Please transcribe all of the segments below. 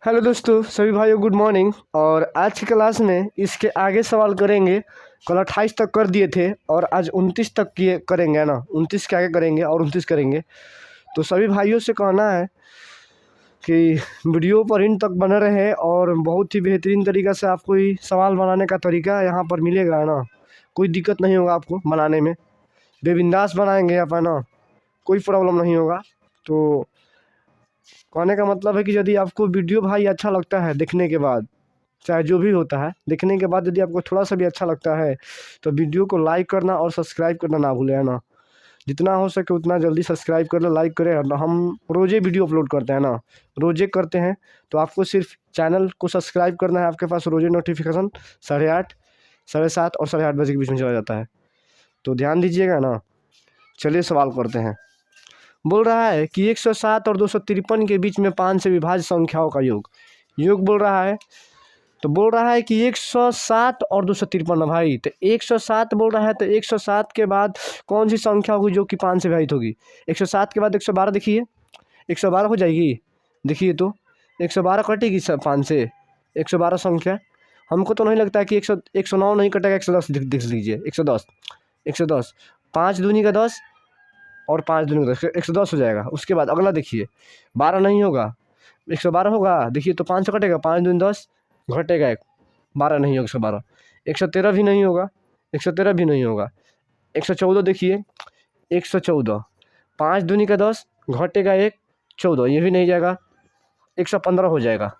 Hello दोस्तों, सभी भाइयों गुड मॉर्निंग। और आज की क्लास में इसके आगे सवाल करेंगे। कल 28 तक कर दिए थे और आज 29 तक किए करेंगे, है ना। 29 के आगे करेंगे और 29 करेंगे। तो सभी भाइयों से कहना है कि वीडियो पर इन तक बने रहे और बहुत ही बेहतरीन तरीक़ा से आपको ही सवाल बनाने का तरीका यहाँ पर मिलेगा, है ना। कोई दिक्कत नहीं होगा आपको बनाने में, बेबिंदास बनाएंगे आप, है ना। कोई प्रॉब्लम नहीं होगा। तो कहने का मतलब है कि यदि आपको वीडियो भाई अच्छा लगता है देखने के बाद, चाहे जो भी होता है, देखने के बाद यदि आपको थोड़ा सा भी अच्छा लगता है तो वीडियो को लाइक करना और सब्सक्राइब करना ना भूलें, है ना। जितना हो सके उतना जल्दी सब्सक्राइब कर लो, लाइक करें। और हम रोज़े वीडियो अपलोड करते हैं ना, रोज़े करते हैं। तो आपको सिर्फ चैनल को सब्सक्राइब करना है, आपके पास रोज़े नोटिफिकेशन 8:30, 7:30 और 8:30 बजे के बीच में चला जाता है। तो ध्यान दीजिएगा ना। चलिए सवाल करते हैं। बोल रहा है कि 107 और 253 के बीच में 5 से विभाज्य संख्याओं का योग योग बोल रहा है। तो बोल रहा है कि 107 और 253 है भाई। तो 107 बोल रहा है, तो 107 के बाद कौन सी संख्या होगी जो कि 5 से विभाजित होगी। 107 के बाद 112 देखिए, 112 हो जाएगी। देखिए तो 112 कटेगी सब 5 से। 112 संख्या हमको तो नहीं लगता है कि 109 नहीं कटेगा। 110 देख लीजिए, 110, 110, 5 दूनी का 10 और 5 दूनी का 10, 110 हो जाएगा। उसके बाद अगला देखिए, 12 नहीं होगा, 112 होगा। देखिए तो 5 से कटेगा, 5 दूनी 10, घटेगा 1, 12 नहीं होगा 112। 113 भी नहीं होगा, 113 भी नहीं होगा। 114 देखिए, 114, 5 दूनी का 10, घटेगा 1, 14, ये भी नहीं जाएगा। 115 हो जाएगा।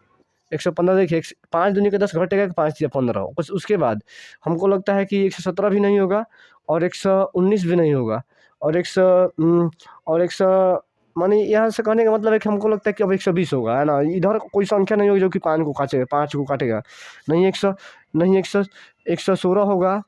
115 देखिए, 5 दूनी का 10 घटेगा, 5 या 15। उसके बाद हमको लगता है कि 117 भी नहीं होगा और 119 भी नहीं होगा और 100 माने यहाँ से कहने का मतलब है कि हमको लगता है कि अब 120 होगा, है ना। इधर कोई संख्या नहीं होगी जो कि 5 को काटेगा। नहीं 116 होगा,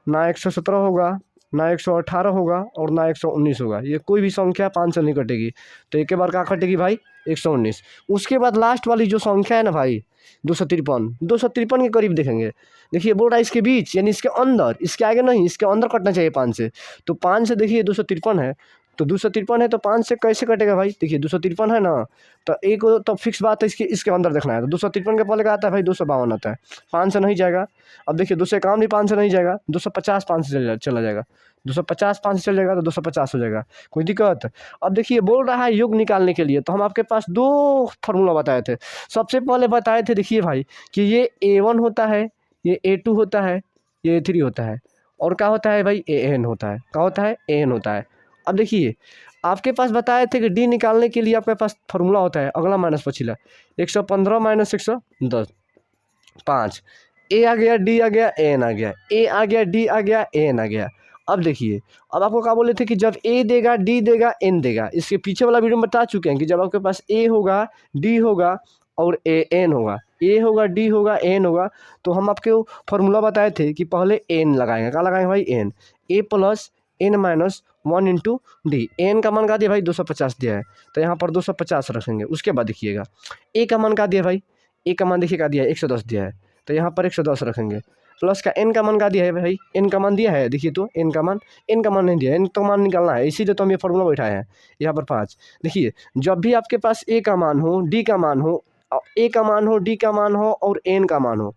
ना 117 होगा, ना 118 होगा और ना 119 होगा। ये कोई भी संख्या 5 से नहीं कटेगी। तो एक बार क्या कटेगी भाई, 119। उसके बाद लास्ट वाली जो संख्या है ना भाई, 253 के करीब देखेंगे। देखिए बोल रहा है इसके बीच, यानी इसके अंदर, इसके आगे नहीं, इसके अंदर कटना चाहिए 5 से। तो 5 से देखिए 253 है, तो 253 है तो 5 से कैसे कटेगा भाई। देखिए 253 है ना, तो एक तो फिक्स बात है, इसके अंदर देखना है। तो 253 के पहले का आता है भाई 252 आता है, 5 से नहीं जाएगा। अब देखिए 251 भी 5 से नहीं जाएगा, 250 5 से चला जाएगा। 250 5 से चल जाएगा तो 250 हो जाएगा। कोई दिक्कत। अब देखिए बोल रहा है योग निकालने के लिए, तो हम आपके पास 2 फार्मूला बताए थे। सबसे पहले बताए थे, देखिए भाई, कि ये A1 होता है, ये A2 होता है, ये A3 होता है, और क्या होता है भाई, AN होता है। क्या होता है, AN होता है। अब देखिए आपके पास बताए थे कि D निकालने के लिए आपके पास फार्मूला होता है अगला माइनस पछिला, 115 माइनस 110, 5। ए आ गया, डी आ गया, एन आ गया, ए आ गया, डी आ गया, एन आ गया। अब देखिए, अब आपको क्या बोले थे कि जब ए देगा, डी देगा, एन देगा। इसके पीछे वाला वीडियो में बता चुके हैं कि जब आपके पास ए होगा, डी होगा और एन होगा, ए होगा, डी होगा, एन होगा, तो हम आपको फॉर्मूला बताए थे कि पहले एन लगाएंगे। क्या लगाएंगे भाई, N. A plus N minus 1 into D. N का मान का दिया भाई 250 दिया है, तो यहाँ पर 250 रखेंगे। उसके बाद देखिएगा ए का मान का दिया भाई, ए का मान देखिए क्या दिया है, 110 दिया है, तो यहाँ पर 110 रखेंगे। प्लस का एन का मान का दिया है भाई, एन का मान दिया है। देखिए तो एन का मान नहीं दिया, एन का मान निकालना है, इसीलिए तो हम ये फॉर्मूला बैठाए हैं। यहाँ पर 5। देखिए जब भी आपके पास ए का मान हो, डी का मान हो, ए का मान हो, डी का मान हो और एन का मान हो,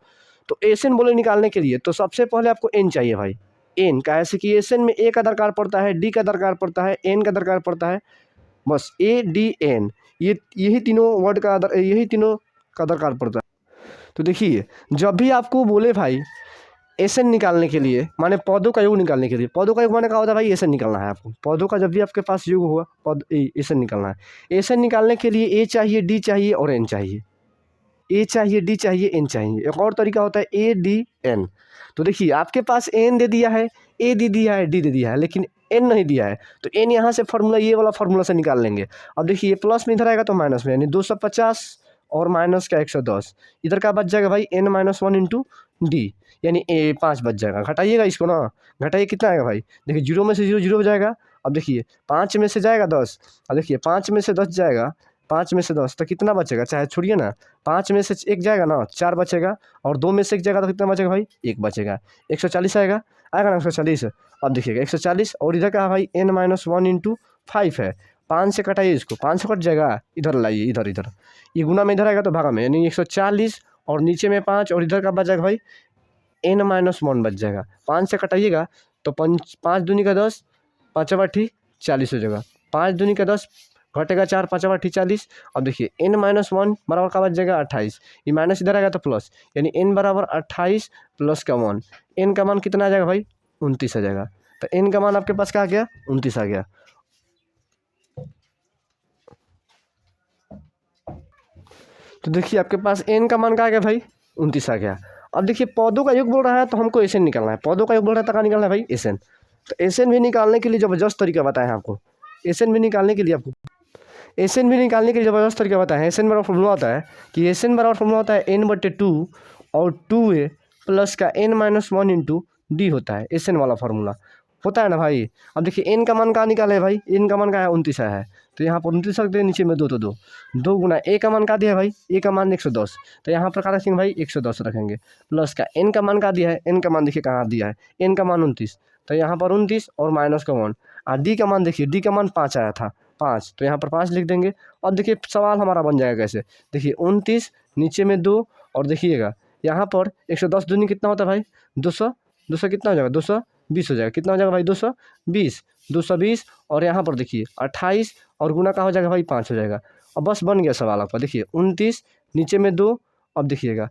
तो एसएन बोले निकालने के लिए तो सबसे पहले आपको एन चाहिए भाई। एन का ऐसे कि एसएन में ए का दरकार पड़ता है, डी का दरकार पड़ता है, एन का दरकार पड़ता है, बस ए डी एन, यही तीनों वर्ड का यही तीनों का दरकार पड़ता है। तो देखिए जब भी आपको बोले भाई एसएन निकालने के लिए, माने पौधों का योग निकालने के लिए, पौधों का योग माने क्या होता है भाई, एसएन निकालना है आपको। पौधों का जब भी आपके पास योग हुआ, एसएन निकालना है। एसएन निकालने के लिए ए चाहिए, डी चाहिए और एन चाहिए। ए चाहिए, डी चाहिए, एन चाहिए। एक और तरीका होता है ए डी एन। तो देखिए आपके पास एन दे दिया है, ए दे दिया है, डी दे दिया है, लेकिन एन नहीं दिया है, तो एन यहाँ से फार्मूला, ये वाला फार्मूला से निकाल लेंगे। अब देखिए प्लस में इधर आएगा तो माइनस में, यानी 250 और माइनस का 110, इधर का बच जाएगा भाई एन माइनस 1 इंटू डी, यानी ए 5 बच जाएगा। घटाइएगा इसको ना, घटाइए कितना आएगा भाई, देखिए 0 में से 0 0 हो जाएगा। अब देखिए 5 में से जाएगा 10, अब देखिए 5 में से 10 जाएगा, 5 में से 10 तो कितना बचेगा, चाहे छोड़िए ना, 5 में से 1 जाएगा ना, 4 बचेगा, और 2 में से 1 जाएगा तो कितना बचेगा भाई, 1 बचेगा। 140 आएगा, आएगा ना 140। अब देखिएगा 140, और इधर का भाई n माइनस 1 इंटू 5 है, 5 से कटाइए इसको, 5 से कट जाएगा, इधर लाइए, इधर इधर, ये गुना में इधर आएगा तो भागा में, यानी 140 और नीचे में 5 और इधर का बच जाएगा भाई n-1 बच जाएगा। 5 से कटाइएगा तो 5 दूनी का 10, 5 आठी 40 हो जाएगा। 5 दूनी का 10 घटेगा 4, 5 आठी 40। अब देखिए n-1 बराबर का बच जाएगा 28, ये माइनस इधर आएगा तो प्लस, यानी n बराबर 28 प्लस का 1, n का मान कितना आ जाएगा भाई 29 आ जाएगा। तो n का मान आपके पास क्या आ गया 29 आ गया। तो देखिए आपके पास n का मान क्या आ गया भाई 29 आ गया। अब देखिए पौधों का योग बोल रहा है तो हमको एसएन निकालना है, पौधों का योग बोल रहा है तो क्या निकालना है भाई एसएन। तो एसएन भी निकालने के लिए जबरदस्त तरीका बताया है आपको, एसएन भी निकालने के लिए आपको एसएन भी निकालने के लिए जबरदस्त तरीका बताया है। एसएन बराबर फॉर्मूला होता है कि एसएन बराबर फॉर्मूला होता है n/2 और 2a प्लस का n-1 इंटू डी होता है, एसएन वाला फार्मूला होता है ना भाई। अब देखिए n का मान कहाँ निकाले भाई, n का मान कहाँ है 29 है, तो यहाँ पर 29 रखते हैं, नीचे में 2 तो 2 गुना a का मान का दिया है भाई, a का मान 110, तो यहाँ पर क्या रखेंगे भाई 110 रखेंगे, प्लस का n का मान का दिया है, n का मान देखिए कहाँ दिया है, n का मान 29, तो यहाँ पर 29 और माइनस का 1, और डी का मान देखिए, डी का मान 5 आया था 5, तो यहाँ पर 5 लिख देंगे। अब देखिए सवाल हमारा बन जाएगा कैसे, देखिए 29 नीचे में 2 और देखिएगा यहाँ पर 110 दूनी कितना होता है भाई 200, 200 कितना हो जाएगा 220 हो जाएगा, कितना हो जाएगा भाई 220, 220 और यहाँ पर देखिए 28 और गुना का हो जाएगा भाई 5 हो जाएगा। अब बस बन गया सवाल आपका, देखिए 29 नीचे में 2, अब देखिएगा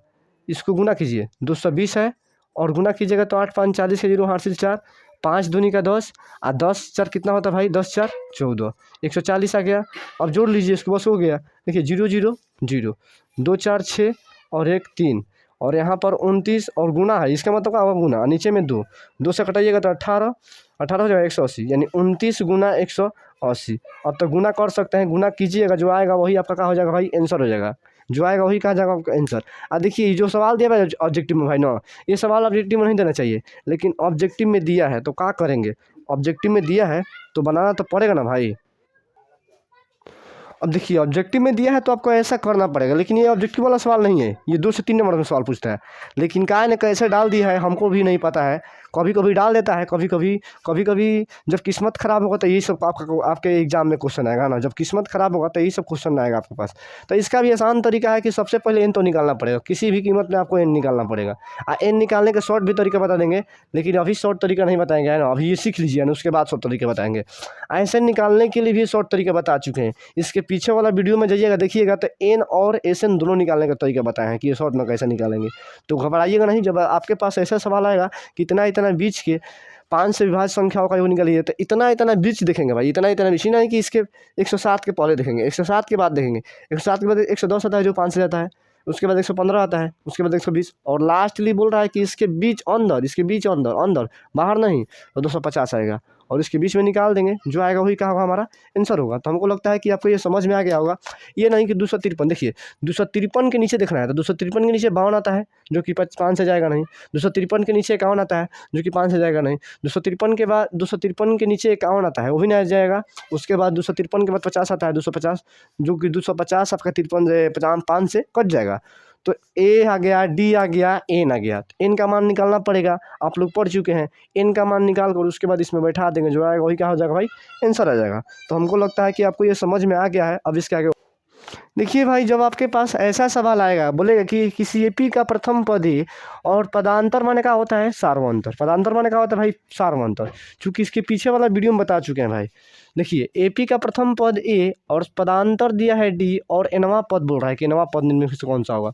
इसको गुना कीजिए 220 है और गुना कीजिएगा तो 8 5 40 के 0 हासिल 4, 5 दूनी का 10 और 10 4 कितना होता है भाई 10 4 14, 140 आ गया। अब जोड़ लीजिए इसको, बस हो गया, देखिए 0 0 0, 2 4 6 और 1 3 और यहाँ पर 29 और गुना है, इसका मतलब क्या होगा गुना, नीचे में 2 से कटाइएगा तो 18 हो जाएगा 180, यानी 29 गुना 180। अब तो गुना कर सकते हैं, गुना कीजिएगा जो आएगा वही आपका क्या हो जाएगा भाई आंसर हो जाएगा, जो आएगा वही कहा जाएगा आपका आंसर। अब देखिए जो सवाल दिया भाई ऑब्जेक्टिव में भाई ना, ये सवाल ऑब्जेक्टिव में नहीं देना चाहिए, लेकिन ऑब्जेक्टिव में दिया है तो क्या करेंगे, ऑब्जेक्टिव में दिया है तो बनाना तो पड़ेगा ना भाई। अब देखिए ऑब्जेक्टिव में दिया है तो आपको ऐसा करना पड़ेगा, लेकिन ये ऑब्जेक्टिव वाला सवाल नहीं है, ये 2 से 3 नंबर में सवाल पूछता है, लेकिन क्या है ना कैसे डाल दिया है हमको भी नहीं पता है, कभी कभी डाल देता है, कभी कभी जब किस्मत ख़राब होगा तो यही सब आपके एग्जाम में क्वेश्चन आएगा ना, जब किस्मत ख़राब होगा तो यही सब क्वेश्चन आएगा आपके पास। तो इसका भी आसान तरीका है कि सबसे पहले एन तो निकालना पड़ेगा, किसी भी कीमत में आपको एन निकालना पड़ेगा, एन निकालने का शॉर्ट भी तरीका बता देंगे, लेकिन अभी शॉर्ट तरीका नहीं बताएंगे है ना, अभी ये सीख लीजिए ना, उसके बाद शॉर्ट तरीका बताएंगे। ऐसे निकालने के लिए भी शॉर्ट तरीका बता चुके हैं, इसके पीछे वाला वीडियो में जाइएगा देखिएगा तो एन और एसएन दोनों निकालने का तरीका बताए हैं कि ये शॉर्ट में कैसे निकालेंगे। तो घबराइएगा नहीं, जब आपके पास ऐसा सवाल आएगा कि इतना बीच के 5 से विभाज्य संख्याओं का योग निकालिए, तो इतना बीच देखेंगे भाई, इतना बीच नहीं कि इसके 107 के पहले देखेंगे, 107 के बाद देखेंगे, 107 के बाद 110 आता है जो 5 से जाता है, उसके बाद 115 आता है, उसके बाद 120 और लास्टली बोल रहा है कि इसके बीच अंदर बाहर नहीं, तो 250 आएगा और इसके बीच में निकाल देंगे, जो आएगा वही क्या होगा हमारा आंसर होगा। तो हमको लगता है कि आपको ये समझ में आ गया होगा, ये नहीं कि 253, देखिए 253 के नीचे देखना है, तो 253 के नीचे 52 आता है जो कि 5 से जाएगा नहीं, 253 के नीचे 51 आता है जो कि 5 से जाएगा नहीं, 253 के बाद 253 के नीचे 51 आता है वो भी नहीं जाएगा, उसके बाद 253 के बाद 50 आता है 250, जो कि 250 आपका 53 5 से कट जाएगा। तो ए आ गया, डी आ गया, एन आ गया, तो एन का मान निकालना पड़ेगा, आप लोग पढ़ चुके हैं, एन का मान निकाल कर उसके बाद इसमें बैठा देंगे, जो आएगा वही क्या हो जाएगा भाई आंसर आ जाएगा। तो हमको लगता है कि आपको ये समझ में आ गया है। अब इसके आगे देखिए भाई, जब आपके पास ऐसा सवाल आएगा बोलेगा कि किसी एपी का प्रथम पद ए और पदांतर माने क्या होता है सार्वंतर, पदांतर माने क्या होता है भाई सार्वंतर, चूँकि इसके पीछे वाला वीडियो में बता चुके हैं भाई। देखिए एपी का प्रथम पद ए और पदांतर दिया है डी और एनवा पद बोल रहा है कि एनवा पद निम्न से कौन सा होगा।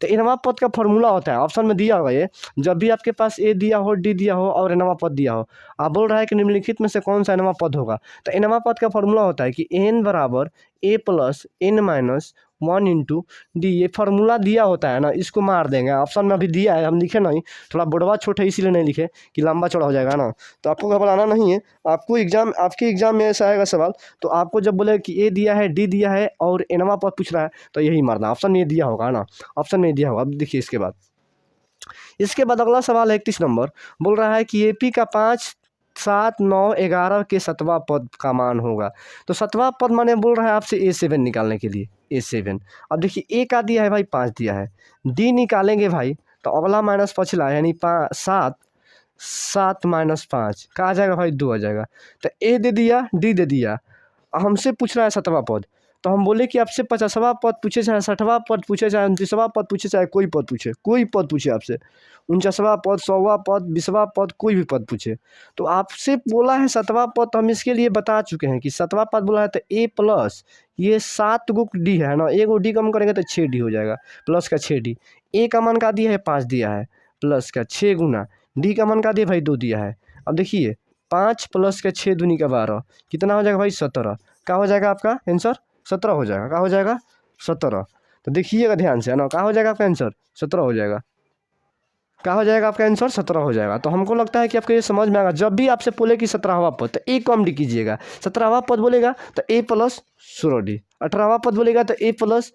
तो एनवा पद का फॉर्मूला होता है, ऑप्शन में दिया होगा ये, जब भी आपके पास ए दिया हो, डी दिया हो और एनवा पद दिया हो, आप बोल रहा है कि निम्नलिखित में से कौन सा एनवा पद होगा। तो एनवा पद का फॉर्मूला होता है कि एन बराबर ए प्लस n-1 इंटू डी, ये फार्मूला दिया होता है ना, इसको मार देंगे, ऑप्शन में अभी दिया है, हम लिखे नहीं, थोड़ा बोर्डवा छोटा है इसीलिए नहीं लिखे कि लंबा चौड़ा हो जाएगा ना, तो आपको घबराना नहीं है। आपको आपके एग्जाम में ऐसा आएगा सवाल, तो आपको जब बोले कि ए दिया है, डी दिया है और एनवा पद पूछ रहा है तो यही मारना, ऑप्शन में ये दिया होगा ना, ऑप्शन में दिया होगा। अब देखिए इसके बाद अगला सवाल है 31 नंबर, बोल रहा है कि एपी का 5 7 9 11 के 7वां पद का मान होगा। तो 7वां पद माने बोल रहा है आपसे A7 निकालने के लिए, A7। अब देखिए ए का दिया है भाई 5 दिया है, डी निकालेंगे भाई तो अगला माइनस पछला यानी 7 माइनस 5 का आ जाएगा भाई 2 आ जाएगा। तो ए दे दिया, डी दे दिया, हमसे पूछ रहा है 7वां पद, तो हम बोले कि आपसे 50वां पद पूछे, चाहे 60वां पद पूछे, चाहे 29वां पद पूछे, चाहे कोई पद पूछे आपसे, 49वां पद, 100वां पद, 20वां पद, कोई भी पद पूछे, तो आपसे बोला है 7वां पद, तो हम इसके लिए बता चुके हैं कि 7वां पद बोला है तो ए प्लस ये 7 गो डी है ना, एक डी कम करेंगे तो 6 डी हो जाएगा, प्लस का 6 डी, ए का मान का दिया है 5 दिया है, प्लस का 6 गुना डी का मान का दिया भाई 2 दिया है। अब देखिए 5 प्लस का 6 दूनी का 12, कितना हो जाएगा भाई 17, क्या हो जाएगा आपका आंसर 17 हो जाएगा, क्या हो जाएगा 17। तो देखिएगा ध्यान से है ना, क्या हो जाएगा आपका आंसर 17 हो जाएगा, क्या हो जाएगा आपका आंसर 17 हो जाएगा। तो हमको लगता है कि आपको ये समझ में आएगा। जब भी आपसे बोले कि 17वां पद तो ए कम डी कीजिएगा, 17वां पद बोलेगा तो ए प्लस 16 डी, 18वां पद बोलेगा तो ए प्लस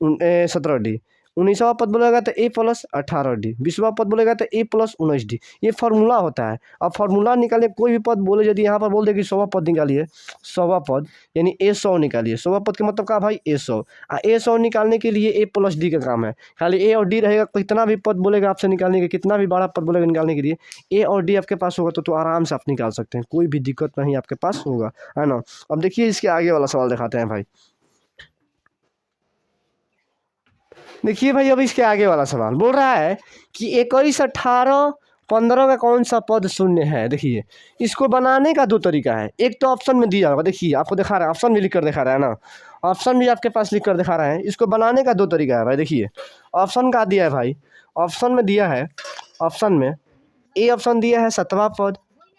17 डी, 19वां पद बोलेगा तो ए प्लस 18 डी, 20वां पद बोलेगा तो ए प्लस 19 डी। ये फार्मूला होता है। अब फार्मूला निकालिए, कोई भी पद बोले, यदि यहाँ पर बोल दे कि 100वां पद निकालिए, 100वां पद यानी ए 100 निकालिए, 100वां पद के मतलब क्या भाई ए 100, ए 100 निकालने के लिए ए प्लस डी का काम है, खाली ए और डी रहेगा, कितना भी पद बोलेगा आपसे निकालने के, कितना भी बड़ा पद बोलेगा निकालने के लिए, ए और डी आपके पास होगा तो आराम से आप निकाल सकते हैं, कोई भी दिक्कत नहीं आपके पास होगा, है ना। अब देखिए इसके आगे वाला सवाल दिखाते हैं भाई। देखिए भाई अब इसके आगे वाला सवाल बोल रहा है कि 21, 18, 15 का कौन सा पद शून्य है। देखिए इसको बनाने का 2 तरीका है। एक तो ऑप्शन में दिया होगा, देखिए आपको दिखा रहा है, ऑप्शन भी लिख कर दिखा रहा है ना, ऑप्शन भी आपके पास लिख कर दिखा रहा है। इसको बनाने का 2 तरीका है भाई। देखिए ऑप्शन का दिया है भाई, ऑप्शन में दिया है, ऑप्शन में ए ऑप्शन दिया है 7वां पद,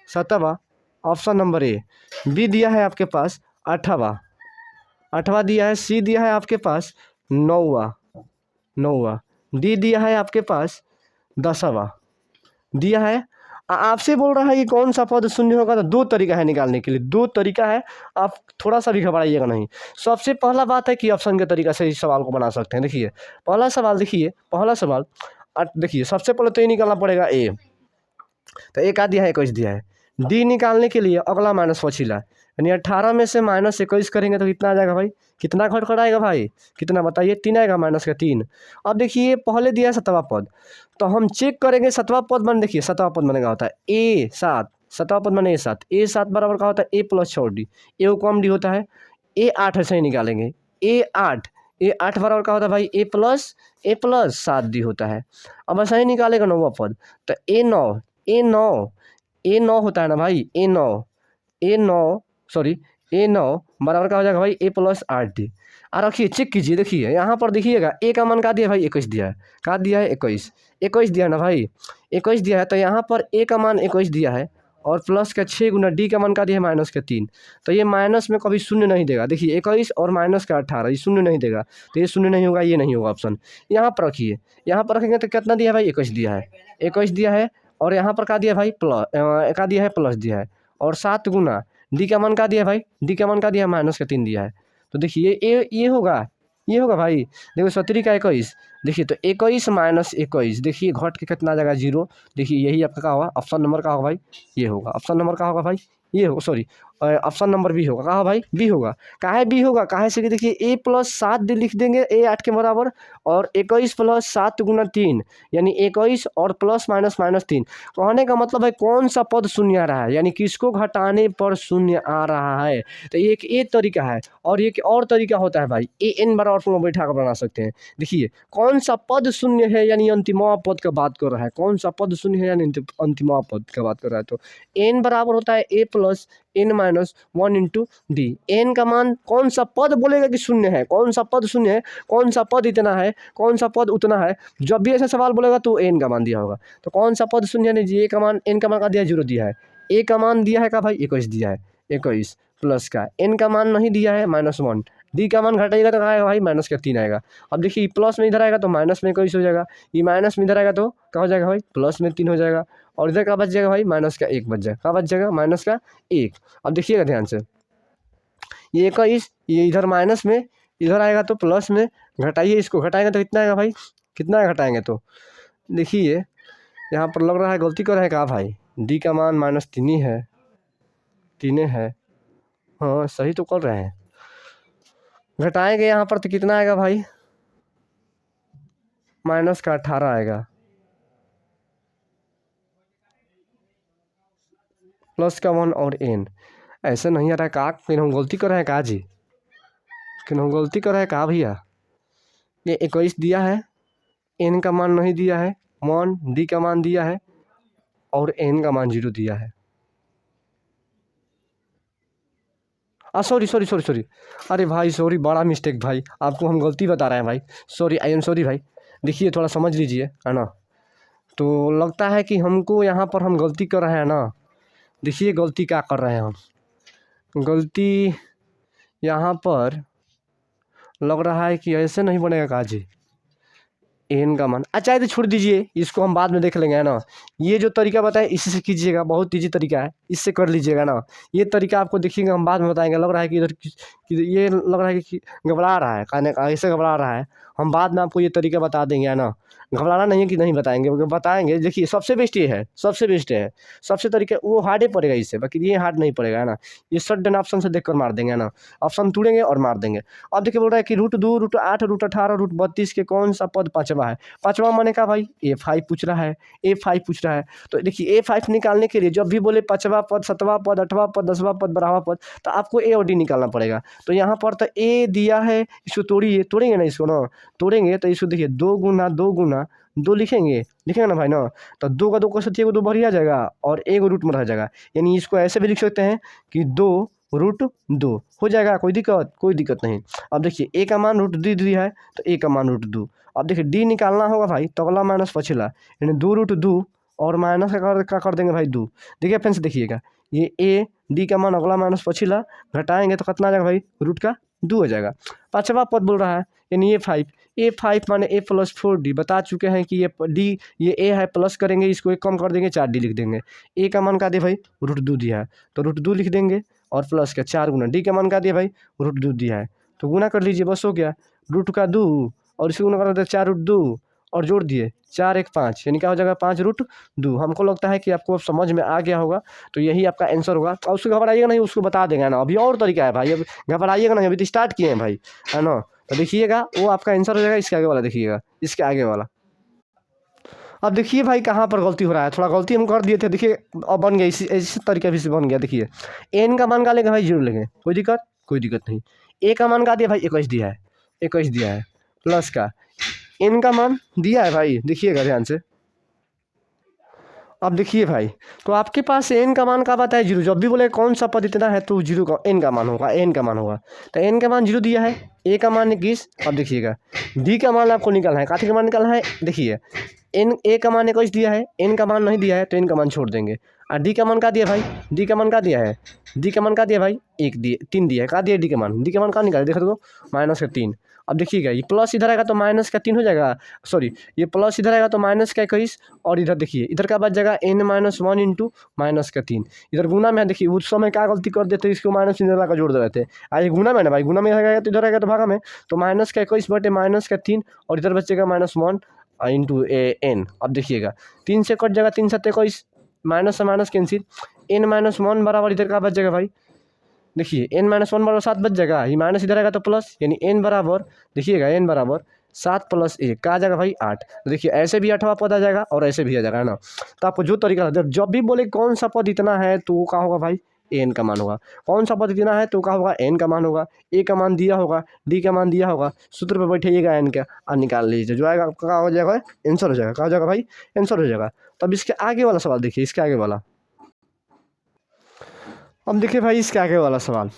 7वां ऑप्शन नंबर ए, बी दिया है आपके पास 8वां, 8वां दिया है, सी दिया है आपके पास 9वां, 9वां, डी दिया है आपके पास 10वां दिया है। आपसे बोल रहा है कि कौन सा पद शून्य होगा, तो 2 तरीका है निकालने के लिए, 2 तरीका है, आप थोड़ा सा भी घबराइएगा नहीं। सबसे पहला बात है कि ऑप्शन के तरीका से इस सवाल को बना सकते हैं। देखिए पहला सवाल, देखिए पहला सवाल, देखिए सबसे पहले तो ये निकालना पड़ेगा ए, तो ए का दिया है 21 दिया है। डी निकालने के लिए अगला माइनस पछिला, यानी 18 में से माइनस 21 करेंगे तो कितना आ जाएगा भाई, कितना घट कर आएगा भाई, कितना बताइए, 3 आएगा, माइनस का 3। अब देखिए पहले दिया है 7वां पद, तो हम चेक करेंगे 7वां पद बन, देखिए 7वां पद बनेगा होता है ए 7, 7वां पद बने ए 7, ए 7 बराबर का होता है ए प्लस 6 डी, ए को कम डी होता है, ए 8 ऐसे ही निकालेंगे, ए 8, ए 8 बराबर का होता है भाई ए प्लस 7 डी होता है। अब ऐसा ही निकालेगा 9वां पद, तो ए 9, ए 9, ए 9 होता है ना भाई, ए 9, ए 9 सॉरी ए 9 बराबर का हो जाएगा भाई ए प्लस 8 डी। और रखिए चेक कीजिए, देखिए यहाँ पर देखिएगा ए का मान का दिया भाई 21 दिया है, का दिया है 21, 21 दिया है ना भाई, 21 दिया है, तो यहाँ पर ए का मान 21 दिया है और प्लस का 6 गुना डी का मान का दिया है माइनस का 3, तो ये माइनस में कभी शून्य नहीं देगा। देखिए 21 और माइनस का 18 ये शून्य नहीं देगा, तो ये शून्य नहीं होगा, ये नहीं होगा ऑप्शन। यहाँ पर रखिए, यहाँ पर रखेंगे तो कितना दिया है भाई 21 दिया है, 21 दिया है, और यहाँ पर का दिया भाई प्लस, का दिया है प्लस दिया है, और 7 गुना डी का मान का दिया भाई, डी का मान का दिया माइनस का 3 दिया है, तो देखिए ये होगा, ये होगा भाई। देखो 17 का 21, देखिए तो 21 माइनस 21, देखिए घट के कितना आ जाएगा 0। देखिए यही आपका क्या होगा, ऑप्शन नंबर का होगा भाई, ये होगा ऑप्शन नंबर का होगा भाई, ये होगा, सॉरी ऑप्शन नंबर बी होगा, कहा भाई बी होगा, काहे बी होगा, काहे से कि देखिए ए प्लस 7 डी लिख देंगे, ए 8 के बराबर, और 21 प्लस 7 गुना 3 यानी 21 और प्लस माइनस माइनस 3, कहने का मतलब है कौन सा पद शून्य आ रहा है, यानी किसको घटाने पर शून्य आ रहा है। तो ये एक ए तरीका है, और एक और तरीका होता है भाई, ए एन बराबर फॉर्म बैठा कर बना सकते हैं। देखिए कौन सा पद शून्य है, यानी अंतिमवा पद का बात कर रहा है, कौन सा पद शून्य है यानी अंतिमवा पद का बात कर रहा है, तो एन बराबर होता है A plus N minus 1 into D. N का मान कौन सा पद बोलेगा कि शून्य है, कौन सा पद शून्य है, कौन सा पद इतना है, कौन सा पद उतना है, जब भी ऐसा सवाल बोलेगा तो एन का मान दिया होगा। तो कौन सा पद शून्य है, जी ए का मान, एन का मान का दिया 0 दिया है, ए का मान दिया है का भाई 21 दिया है, 21 प्लस का एन का मान नहीं दिया है -1, डी का मान घटाएगा तो आएगा भाई माइनस का 3 आएगा। अब देखिए प्लस में इधर आएगा तो माइनस में 21 हो जाएगा, ये माइनस में इधर आएगा तो क्या हो जाएगा भाई प्लस में 3 हो जाएगा, और इधर का बच जाएगा भाई माइनस का 1 बच जाएगा, क्या बच जाएगा माइनस का 1। अब देखिएगा ध्यान से, ये 21, ये इधर माइनस में, इधर आएगा तो प्लस में, घटाइए इसको, घटाएंगे तो कितना आएगा भाई, कितना घटाएंगे तो देखिए यहाँ पर लग रहा है गलती कर रहे हैं कहा भाई, डी का मान -3 ही है, 3 है, हाँ सही तो कर रहे हैं। घटाएंगे यहाँ पर तो कितना आएगा भाई, माइनस का 18 आएगा, प्लस का 1 और एन, ऐसे नहीं आ रहा है का, फिर हम गलती कर रहे हैं का जी, फिर हम गलती कर रहे हैं का भैया। ये 21 दिया है, एन का मान नहीं दिया है, वन डी का मान दिया है और एन का मान 0 दिया है। सॉरी सॉरी सॉरी सॉरी, अरे भाई सॉरी, बड़ा मिस्टेक भाई, आपको हम गलती बता रहे हैं भाई, सॉरी आई एम सॉरी भाई। देखिए थोड़ा समझ लीजिए, है ना। तो लगता है कि हमको यहाँ पर हम गलती कर रहे हैं ना। देखिए गलती क्या कर रहे हैं हम, गलती यहाँ पर लग रहा है कि ऐसे नहीं बनेगा काजी, एन का मान अच्छा है तो छोड़ दीजिए, इसको हम बाद में देख लेंगे, है ना। ये जो तरीका बताए इसी से कीजिएगा, बहुत ईजी तरीका है, इससे कर लीजिएगा ना। ये तरीका आपको देखिएगा हम बाद में बताएंगे। लग रहा है कि इधर कि ये लग रहा है कि घबरा रहा है, कहने का ऐसे घबरा रहा है, हम बाद में आपको ये तरीका बता देंगे, है ना। घबराना नहीं है कि नहीं बताएंगे, बताएंगे। देखिए सबसे बेस्ट ये है, सबसे बेस्ट है, सबसे तरीका वो हार्ड ही पड़ेगा इससे, बाकी ये हार्ड नहीं पड़ेगा, है ना। ये सडन ऑप्शन से देख कर मार देंगे, है ना। ऑप्शन तोड़ेंगे और मार देंगे। अब देखिए बोल रहा है कि √2, √8, √18, √32 के कौन सा पद पाँचवा है। पाँचवा माने का भाई A5 पूछ रहा है, A5 पूछ रहा है। तो देखिए A5 निकालने के लिए जब भी बोले पाँचवा पद, सातवां पद, आठवां पद, 10वां पद, 12वां पद, तो आपको A और D निकालना पड़ेगा। तो यहाँ पर तो A दिया है, इसको तोड़िए, तोड़ेंगे ना इसको ना, तोड़ेंगे तो इसको देखिए 2 गुना 2 गुना 2 लिखेंगे, लिखेंगे ना भाई ना। तो 2 का 2 का 7 को 2 बढ़िया जाएगा और 1 रूट में रह जाएगा, यानी इसको ऐसे भी लिख सकते हैं कि 2√2 हो जाएगा। कोई दिक्कत, कोई दिक्कत नहीं। अब देखिए A का मान √2 दिया है तो A का मान √2। अब देखिए D निकालना होगा भाई, तो अगला माइनस पछिला, यानी 2√2 और माइनस का कर देंगे भाई 2। देखिए फिर से देखिएगा, ये A D का मान अगला माइनस पछिला, घटाएंगे तो कितना आ जाएगा भाई, रूट का 2 हो जाएगा। पाँचवा पद बोल रहा है, यानी A5 माने A + 4D, बता चुके हैं कि ये D, ये A है, प्लस करेंगे इसको, एक कम कर देंगे 4D लिख देंगे। A का मान का दे भाई √2 दिया है, तो √2 लिख देंगे और प्लस का 4 गुना, D का मान का दिया भाई √2 दिया है, तो गुना कर लीजिए, बस हो गया। रूट का 2 और इसको गुना कर देते 4√2 और जोड़ दिए 4 1 5, यानी क्या हो जाएगा 5√2। हमको लगता है कि आपको समझ में आ गया होगा, तो यही आपका आंसर होगा। और उसको घबराइएगा नहीं, उसको बता देंगे ना, अभी और तरीका है भाई, अब घबराइएगा नहीं, अभी तो स्टार्ट किए हैं भाई, है ना। तो देखिएगा वो आपका आंसर हो जाएगा, इसके आगे वाला देखिएगा, इसके आगे वाला। अब देखिए भाई कहाँ पर गलती हो रहा है, थोड़ा गलती हम कर दिए थे, देखिए अब बन गया, इसी तरीके से बन गया। देखिए एन का मान का लेंगे भाई 0 लेंगे, कोई दिक्कत, कोई दिक्कत नहीं। ए का मान का दिया भाई 21 दिया है, 21 दिया है, प्लस का एन का मान दिया है भाई, देखिएगा ध्यान से। अब देखिए भाई, तो आपके पास एन का मान का बताया 0, जब भी बोले कौन सा पद इतना है तो 0 का एन का मान होगा, एन का मान होगा। तो एन का मान 0 दिया है, ए का मान 21। अब देखिएगा डी का मान आपको निकालना है, काठी का मान निकालना है। देखिए एन, ए का मान 21 दिया है, एन का मान नहीं दिया है तो एन का मान छोड़ देंगे। और डी का मान का दिया भाई, डी का मान का दिया है, डी का मान का दिया भाई 3 दिया है, का दिया डी का मान, डी का मान कहाँ निकाले देखो तो -3। अब देखिएगा ये प्लस इधर आएगा तो -3 हो जाएगा, सॉरी ये प्लस इधर आएगा तो -21, और इधर देखिए इधर का बच जाएगा n-1 इंटू -3। इधर गुना में देखिए उस समय क्या गलती कर देते, इसको माइनस इधर ला कर जोड़ देते हैं। आज गुना में ना भाई, गुना में आएगा तो इधर आएगा तो भागा में, तो -21 बटे -3 और इधर बचेगा -1 इंटू n। अब देखिएगा 3 से कट जाएगा, 3 7 21, माइनस से माइनस कैंसिल, n-1 बराबर इधर का बच जाएगा भाई, देखिए n-1 बराबर 7 बच जाएगा, ये माइनस इधर आएगा तो प्लस, यानी n बराबर, देखिएगा n बराबर 7 + 1 का आ जाएगा भाई 8। तो देखिए ऐसे भी 8वां पद आ जाएगा और ऐसे भी आ जाएगा, है ना। तो आपको जो तरीका जब भी बोले कौन सा पद इतना है तो वो क्या होगा भाई, एन का मान होगा। कौन सा पद इतना है तो क्या होगा, एन का मान होगा। ए का मान दिया होगा, डी का मान दिया होगा, सूत्र पर बैठिएगा एन का और निकाल लीजिए, जो आएगा क्या हो जाएगा, आंसर हो जाएगा। क्या हो जाएगा भाई, आंसर हो जाएगा। तब इसके आगे वाला सवाल देखिए, इसके आगे वाला। अब देखिए भाई इसके आगे वाला सवाल,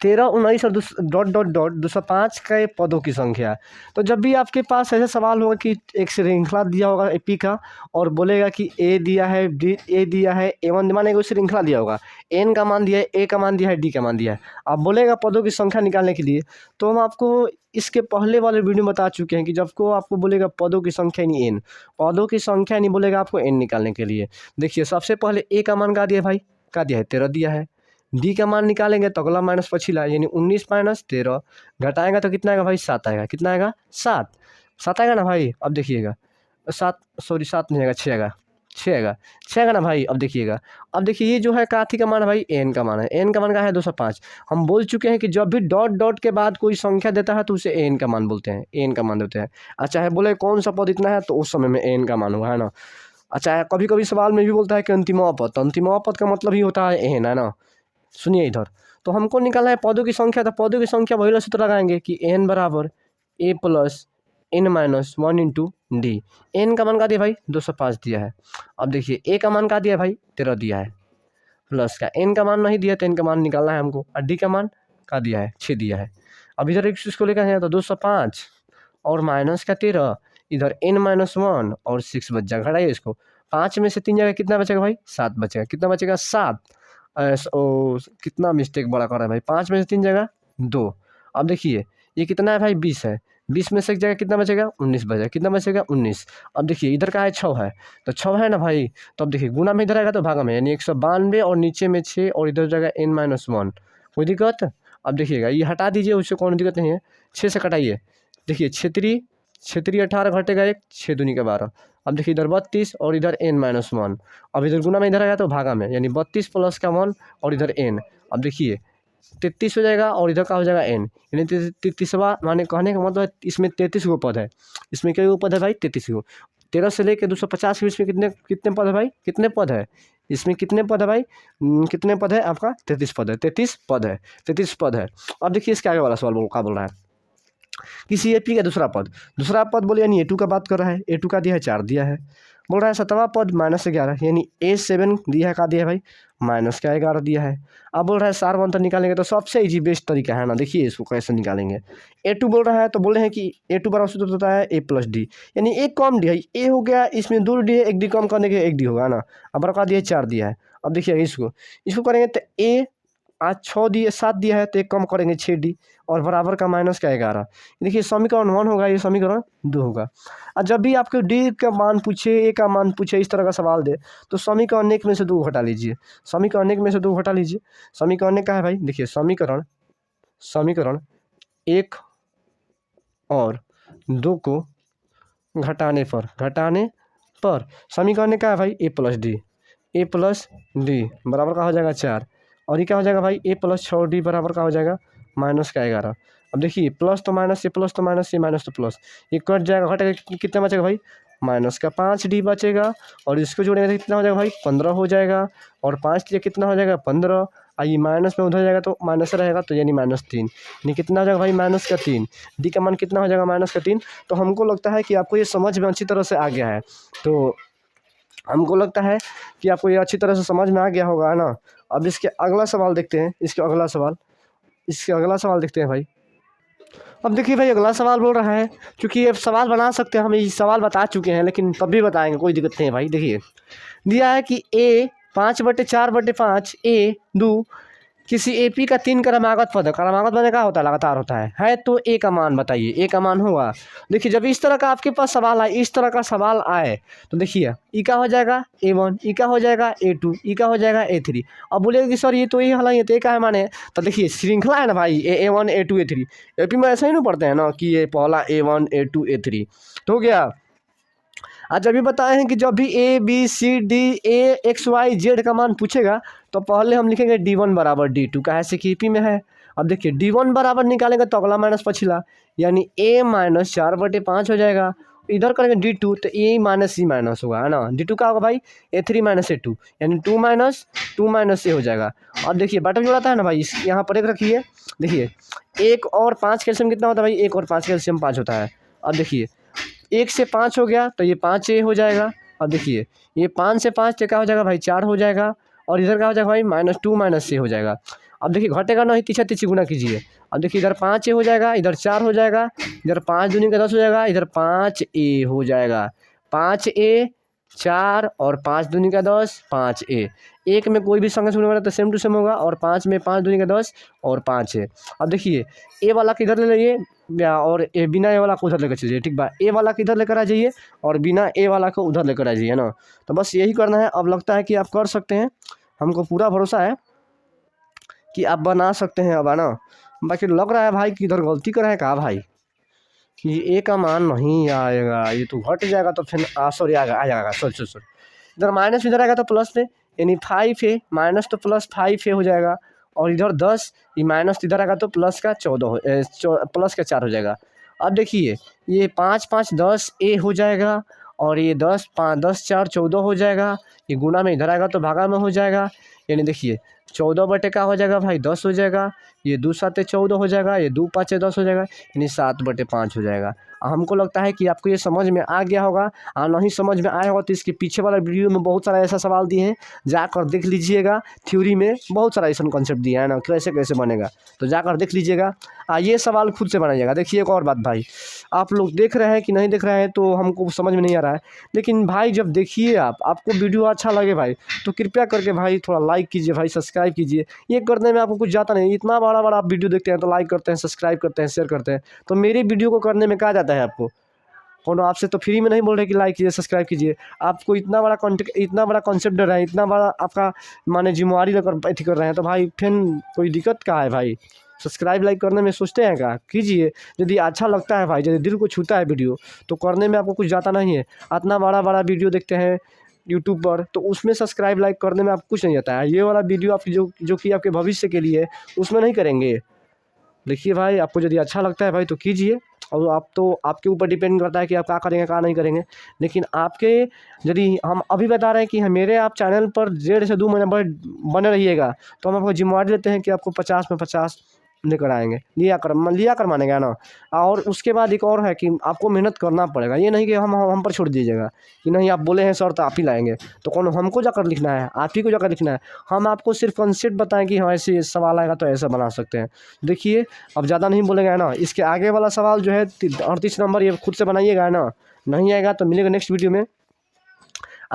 13, 19 और $.$205 के पदों की संख्या। तो जब भी आपके पास ऐसा सवाल होगा कि एक श्रृंखला दिया होगा एपी का और बोलेगा कि ए दिया है, डी ए दिया है, A1 माने कोई श्रृंखला दिया होगा, एन का मान दिया है, ए का मान दिया है, डी का मान दिया है, आप बोलेगा पदों की संख्या निकालने के लिए। तो हम आपको इसके पहले वाले वीडियो में बता चुके हैं कि जब को आपको बोलेगा पदों की संख्या नहीं एन, पदों की संख्या नहीं बोलेगा आपको एन निकालने के लिए। देखिए सबसे पहले ए का मान का दिया भाई, का दिया है 13 दिया है। डी का मान निकालेंगे तो अगला माइनस पछिला, यानी 19 - 13 घटाएंगे तो कितना आएगा भाई, 7 आएगा। कितना आएगा, 7 आएगा ना भाई। अब देखिएगा 7 नहीं आएगा, 6 आएगा, 6 आएगा ना भाई। अब देखिएगा, अब देखिए ये जो है काथी का मान है भाई, एन का मान है। एन का मान का है 205। हम बोल चुके हैं कि जब भी डॉट के बाद कोई संख्या देता है तो उसे एन का मान बोलते हैं, एन का मान देते हैं। अच्छा है बोले कौन सा पद इतना है तो उस समय में एन का मान हुआ, है ना। अच्छा है कभी कभी सवाल में भी बोलता है कि अंतिम पद, तो अंतिम पद का मतलब ही होता है एन, है ना। सुनिए इधर, तो हमको निकालना है पदों की संख्या। तो पदों की संख्या वही सूत्र लगाएंगे कि n बराबर a plus n minus 1 into D. N का मान का दिया भाई 205 दिया है। अब देखिए a का मान का दिया भाई 13 दिया है, प्लस का n का मान नहीं दिया तो n का मान निकालना है हमको, और d का मान का दिया है 6 दिया है। अब इधर एक इसको लेकर है तो 205 और माइनस का 13, इधर n माइनस 1 और 6 बच जाएगा। घटाइए इसको, 5 में से 3 जगह कितना बचेगा भाई 7 बचेगा। कितना बचेगा 7। कितना मिस्टेक बड़ा कर रहा है भाई, 5 में से 3 जगह 2। अब देखिए ये कितना है भाई 20 है, 20 में से एक जगह कितना बचेगा 19 बचेगा। कितना बचेगा 19। अब देखिए इधर का है 6 है, तो 6 है ना भाई, तो अब देखिए गुना में इधर आएगा तो भागा में, यानी 192 और नीचे में 6 और इधर जाएगा n माइनस 1। कोई दिक्कत। अब देखिएगा ये हटा दीजिए, उससे कोई दिक्कत नहीं है। 6 से कटाइए, देखिए 6 18 घटेगा 1, 6 दूनी का 12। अब देखिए इधर 32 और इधर n माइनस 1। अब इधर गुना में इधर आएगा तो भागा में, यानी 32 प्लस का 1 और इधर n। अब देखिए 33 हो जाएगा और इधर का हो जाएगा n, यानी 33वां, माने कहने का मतलब इसमें 33 गो पद है। इसमें क्या पद है भाई 33 गो। 13 से लेकर 250 के बीच में कितने कितने पद है भाई, कितने पद है इसमें, कितने पद है भाई, कितने पद है आपका 33 पद है, 33 पद है, 33 पद है। अब देखिए इसके आगे वाला सवाल क्या बोल रहा है, किसी एपी का दूसरा पद बोले, यानी A2 का बात कर रहा है। A2 का दिया है 4 दिया है, बोल रहा है 7वां पद -11, यानी A7 दिया है, का दिया है भाई -11 दिया है। अब बोल रहा है सार अंतर निकालेंगे, तो सबसे इजी बेस्ट तरीका है ना, देखिए इसको कैसे निकालेंगे। A2 बोल रहा है तो बोले हैं कि A2 बराबर सूत्र होता है A प्लस डी, यानी एक कम डी है, A हो गया, इसमें 2 डी है, एक डी कम करने के 1 डी होगा ना। अब बड़ा दिया है 4 दिया है। अब देखिए इसको करेंगे तो A आज 6 दिए 7 दिया है, तो एक कम करेंगे 6 डी और बराबर का माइनस का 11। देखिए समीकरण 1 होगा, ये समीकरण 2 होगा। और जब भी आपको डी का मान पूछे, ए का मान पूछे, इस तरह का सवाल दे, तो समीकरण 1 में से 2 घटा लीजिए। समीकरण 1 में से 2 घटा लीजिए। समीकरण का है भाई, देखिए समीकरण 1 और 2 को घटाने पर समीकरण का है भाई ए प्लस डी बराबर का हो जाएगा 4, और ये क्या हो जाएगा भाई A प्लस 6D बराबर का हो जाएगा माइनस का 11। अब देखिए प्लस तो माइनस, ये प्लस तो माइनस, ये माइनस तो प्लस, ये कट जाएगा, घटेगा, कितना बचेगा भाई माइनस का 5D बचेगा। और इसको जोड़ेंगे तो कितना हो जाएगा भाई 15 हो जाएगा, और 5 ये कितना हो जाएगा 15, और ये माइनस में उधर जाएगा तो माइनस रहेगा, तो यानी -3, यानी कितना हो जाएगा भाई -3। डी का मान कितना हो जाएगा -3। तो हमको लगता है कि आपको ये समझ में अच्छी तरह से आ गया है, तो हमको लगता है कि आपको ये अच्छी तरह से समझ में आ गया होगा, है ना। अब इसके अगला सवाल देखते हैं, इसके अगला सवाल देखते हैं भाई। अब देखिए भाई अगला सवाल बोल रहा है, क्योंकि ये सवाल बना सकते हैं, हम ये सवाल बता चुके हैं, लेकिन तब भी बताएंगे, कोई दिक्कत नहीं है भाई। देखिए दिया है कि A 5/4/5 A2 किसी एपी का 3 क्रमागत पद है। क्रमागत पद क्या होता है, लगातार होता है तो ए का मान बताइए, ए का मान होगा। देखिए जब इस तरह का आपके पास सवाल आए, इस तरह का सवाल आए, तो देखिए ई का हो जाएगा A1, ई का हो जाएगा A2, ई का हो जाएगा A3। अब बोलेगा कि सर ये तो ये हालांकि तो ए का है माने, तो देखिए श्रृंखला है ना भाई, A1 A2 A3। एपी में ऐसा ही नहीं पढ़ते हैं ना कि ये पहला A1 A2 A3 तो हो गया। आज जब भी बताए हैं कि जब भी A B C D A X Y Z का मान पूछेगा, तो पहले हम लिखेंगे D1 बराबर D2 का, ऐसे कि पी में है। अब देखिए D1 बराबर निकालेंगे तो अगला माइनस पछिला, यानी A माइनस 4/5 हो जाएगा। इधर करेंगे D2 तो A माइनस C माइनस होगा, है ना। D2 का होगा भाई A3 माइनस A2, यानी 2 माइनस A हो जाएगा। अब देखिए बटा जोड़ाता है ना भाई, यहाँ पर एक रखिए। देखिए 1 और 5 कैल्शियम कितना होता है भाई, 1 और 5 कैल्शियम 5 होता है। अब देखिए 1 से 5 हो गया तो ये 5A हो जाएगा। अब देखिए ये 5 से 5 क्या हो जाएगा भाई 4 हो जाएगा, और इधर क्या हो जाएगा भाई -2 -A हो जाएगा। अब देखिए घटेगा नहीं, तीछा तीछी गुना कीजिए। अब देखिए इधर 5A हो जाएगा, इधर 4 हो जाएगा, इधर 5 दूनी का 10 हो जाएगा, इधर 5A हो जाएगा। 5A 4 और 5 दूनी का 10 5A। 1 में कोई भी संख्या शुरू होगा तो सेम टू सेम होगा, और 5 में 5 दूनी का 10 और 5A। अब देखिए ए वाला किधर ले जाइए, और ए बिना ए वाला को उधर लेकर चलिए, ठीक बा। ए वाला किधर लेकर आ जाइए और बिना ए वाला को उधर लेकर आ जाइए ना। तो बस यही करना है। अब लगता है कि आप कर सकते हैं, हमको पूरा भरोसा है कि आप बना सकते हैं अब, है ना। बाकी लग रहा है भाई कि इधर गलती कर रहे हैं कहा भाई, कि ए का मान नहीं आएगा, ये तो घट जाएगा, तो फिर सॉरी आ जाएगा, सॉरी इधर माइनस इधर आएगा तो प्लस में, यानी 5A माइनस तो प्लस 5A हो जाएगा, और इधर 10, ये माइनस इधर आएगा तो प्लस का 4 हो जाएगा। अब देखिए ये 5 5 10A हो जाएगा, और ये 10 5 10 4 14 हो जाएगा। ये गुना में इधर आएगा तो भागा में हो जाएगा, यानी देखिए 14 बटे का हो जाएगा भाई 10 हो जाएगा, ये 2 साते 14 हो जाएगा, ये 2 पाँचे 10 हो जाएगा, यानी 7 बटे 5 हो जाएगा। हमको लगता है कि आपको ये समझ में आ गया होगा, और नहीं समझ में आया होगा तो इसके पीछे वाला वीडियो में बहुत सारा ऐसा सवाल दिए हैं, जाकर देख लीजिएगा। थ्योरी में बहुत सारा ऐसा कॉन्सेप्ट दिया है ना, कैसे कैसे बनेगा, तो जाकर देख लीजिएगा। ये सवाल खुद से बनाइएगा। देखिए एक और बात भाई, आप लोग देख रहे हैं कि नहीं देख रहे हैं तो हमको समझ में नहीं आ रहा है, लेकिन भाई जब देखिए आपको वीडियो अच्छा लगे भाई, तो कृपया करके भाई थोड़ा लाइक कीजिए भाई, सब्सक्राइब कीजिए। ये करने में आपको कुछ जाता नहीं, इतना बड़ा बड़ा आप वीडियो देखते हैं तो लाइक करते हैं, सब्सक्राइब करते हैं, शेयर करते हैं, तो मेरी वीडियो को करने में क्या जाता है आपको? कौन आपसे तो फ्री में नहीं बोल रहे कि लाइक कीजिए सब्सक्राइब कीजिए। आपको इतना बड़ा कॉन्टेक्ट, इतना बड़ा कॉन्सेप्ट दे रहे हैं, इतना बड़ा आपका माने जिम्मेवारी लेकर अथी कर रहे हैं, तो भाई फिर कोई दिक्कत क्या है भाई? सब्सक्राइब लाइक करने में सोचते हैं क्या? कीजिए। यदि अच्छा लगता है भाई, यदि दिल को छूता है वीडियो, तो करने में आपको कुछ जाता नहीं है। इतना बड़ा बड़ा वीडियो देखते हैं यूट्यूब पर, तो उसमें सब्सक्राइब लाइक करने में आपको कुछ नहीं आता है। ये वाला वीडियो आपकी जो कि आपके भविष्य के लिए है, उसमें नहीं करेंगे। देखिए भाई, आपको यदि अच्छा लगता है भाई तो कीजिए, और आप तो आपके ऊपर डिपेंड करता है कि आप क्या करेंगे क्या नहीं करेंगे। लेकिन आपके, यदि हम अभी बता रहे हैं कि मेरे आप चैनल पर 1.5 से 2 महीने बने रहिएगा, तो हम आपको जिम्मेवारी देते हैं कि आपको 50 में 50 लेकर आएंगे, लिया कर मानेगा ना। और उसके बाद एक और है कि आपको मेहनत करना पड़ेगा, ये नहीं कि हम पर छोड़ दीजिएगा कि नहीं आप बोले हैं सर तो आप ही लाएंगे, तो कौन हमको जाकर लिखना है? आप ही को जाकर लिखना है। हम आपको सिर्फ कॉन्सेप्ट बताएं कि हाँ ऐसे सवाल आएगा तो ऐसा बना सकते हैं। देखिए अब ज़्यादा नहीं बोलेगा ना, इसके आगे वाला सवाल जो है 38 नंबर, ये खुद से बनाइएगा ना। नहीं आएगा तो मिलेगा नेक्स्ट वीडियो में।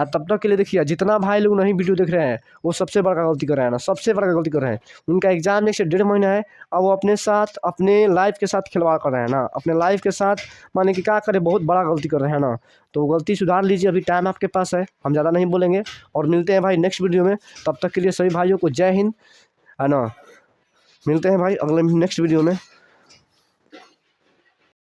तब तक के लिए देखिए, जितना भाई लोग नहीं वीडियो देख रहे हैं वो सबसे बड़ा गलती कर रहे हैं ना, सबसे बड़ा गलती कर रहे हैं। उनका एग्जाम नेक्स्ट 1.5 महीना है, और वो अपने साथ, अपने लाइफ के साथ खिलवाड़ कर रहे हैं ना, अपने लाइफ के साथ माने कि क्या करें, बहुत बड़ा गलती कर रहे हैं ना। तो गलती सुधार लीजिए, अभी टाइम आपके पास है, हम ज़्यादा नहीं बोलेंगे। और मिलते हैं भाई नेक्स्ट वीडियो में। तब तक के लिए सभी भाइयों को जय हिंद, है ना। मिलते हैं भाई अगले नेक्स्ट वीडियो में।